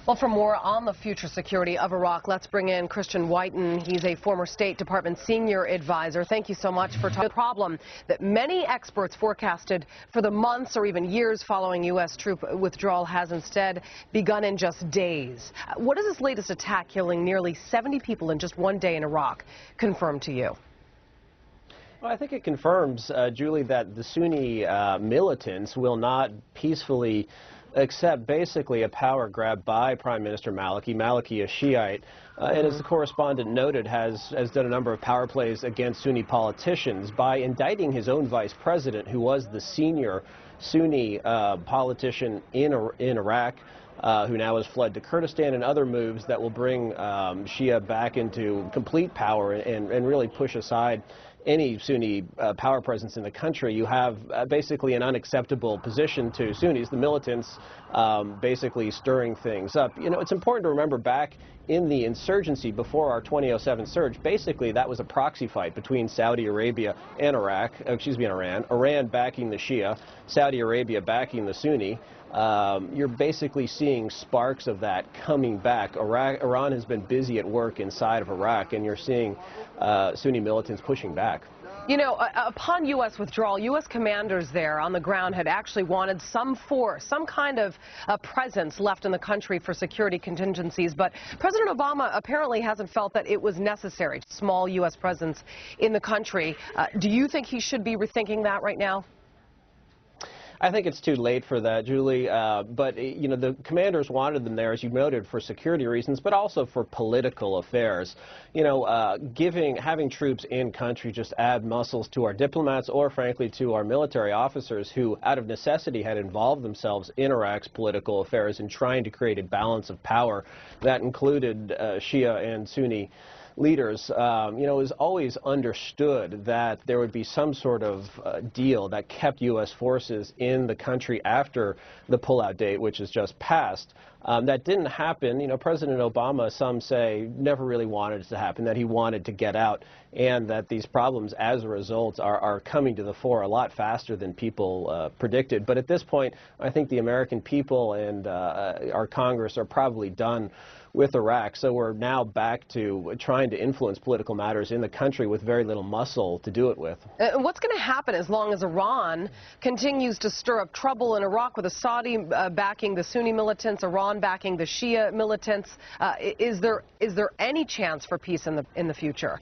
Well, for more on the future security of Iraq, let's bring in Christian Whiton. He's a former State Department senior advisor. Thank you so much for talking about the problem that many experts forecasted for the months or even years following U.S. troop withdrawal has instead begun in just days. What does this latest attack killing nearly 70 people in just one day in Iraq confirm to you? Well, I think it confirms, Julie, that the Sunni militants will not peacefully accept basically a power grab by Prime Minister Maliki. Maliki, a Shiite, and as the correspondent noted, has done a number of power plays against Sunni politicians by indicting his own vice president, who was the senior Sunni politician in Iraq, who now has fled to Kurdistan, and other moves that will bring Shia back into complete power and really push aside any Sunni power presence in the country. You have basically an unacceptable position to Sunnis, the militants, basically stirring things up. You know, it's important to remember back in the insurgency before our 2007 surge, basically that was a proxy fight between Saudi Arabia and Iran. Iran backing the Shia, Saudi Arabia backing the Sunni. You're basically seeing sparks of that coming back. Iran has been busy at work inside of Iraq, and you're seeing Sunni militants pushing back. You know, upon U.S. withdrawal, U.S. commanders there on the ground had actually wanted some force, some kind of presence left in the country for security contingencies. But President Obama apparently hasn't felt that it was necessary. Small U.S. presence in the country. Do you think he should be rethinking that right now? I think it's too late for that, Julie, but, you know, the commanders wanted them there, as you noted, for security reasons, but also for political affairs. You know, having troops in country just add muscles to our diplomats or, frankly, to our military officers who, out of necessity, had involved themselves in Iraq's political affairs in trying to create a balance of power that included Shia and Sunni leaders. You know, it was always understood that there would be some sort of deal that kept U.S. forces in the country after the pullout date, which has just passed. That didn't happen. You know, President Obama, some say, never really wanted it to happen, that he wanted to get out, and that these problems, as a result, are coming to the fore a lot faster than people predicted. But at this point, I think the American people and our Congress are probably done with Iraq, so we're now back to trying to influence political matters in the country with very little muscle to do it with. What's going to happen as long as Iran continues to stir up trouble in Iraq with the Saudi backing the Sunni militants, Iran backing the Shia militants? Is there any chance for peace in the future?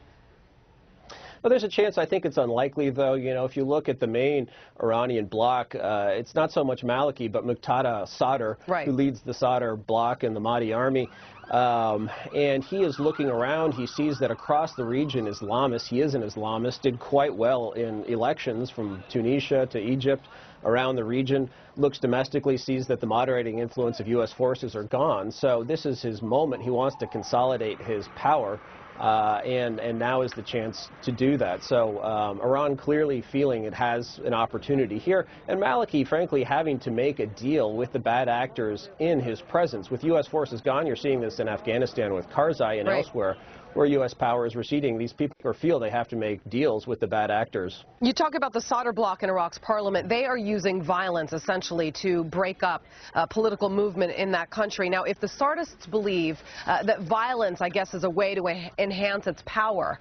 Well, there's a chance. I think it's unlikely, though. You know, if you look at the main Iranian bloc, it's not so much Maliki, but Muqtada Sadr, who leads the Sadr bloc and the Mahdi army. And he is looking around. He sees that across the region, Islamists, he is an Islamist, did quite well in elections from Tunisia to Egypt, around the region, looks domestically, sees that the moderating influence of U.S. forces are gone. So this is his moment. He wants to consolidate his power. And now is the chance to do that. So Iran clearly feeling it has an opportunity here, and Maliki, frankly, having to make a deal with the bad actors in his presence. With U.S. forces gone, you're seeing this in Afghanistan with Karzai and elsewhere, where U.S. power is receding. These people feel they have to make deals with the bad actors. You talk about the Sadr bloc in Iraq's parliament. They are using violence, essentially, to break up political movement in that country. Now, if the Sadrists believe that violence, I guess, is a way to enhance its power,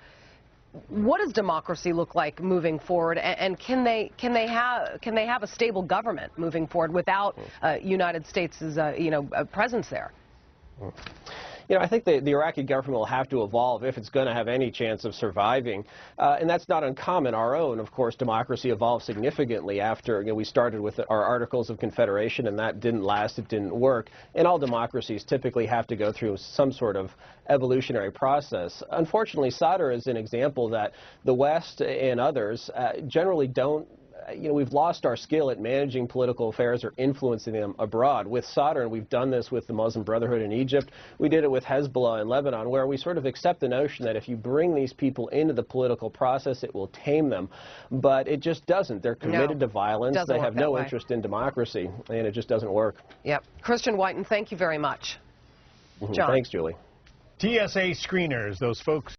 what does democracy look like moving forward? And can they have a stable government moving forward without United States' presence there? You know, I think the Iraqi government will have to evolve if it's going to have any chance of surviving. And that's not uncommon. Our own, of course, democracy evolved significantly after, we started with our Articles of Confederation, and that didn't last, it didn't work. And all democracies typically have to go through some sort of evolutionary process. Unfortunately, Sadr is an example that the West and others generally don't. We've lost our skill at managing political affairs or influencing them abroad. With Sadr, and we've done this with the Muslim Brotherhood in Egypt, we did it with Hezbollah in Lebanon, where we sort of accept the notion that if you bring these people into the political process, it will tame them. But it just doesn't. They're committed to violence. They have no interest in democracy, and it just doesn't work. Yep. Christian Whiton, thank you very much. Thanks, Julie. TSA screeners, those folks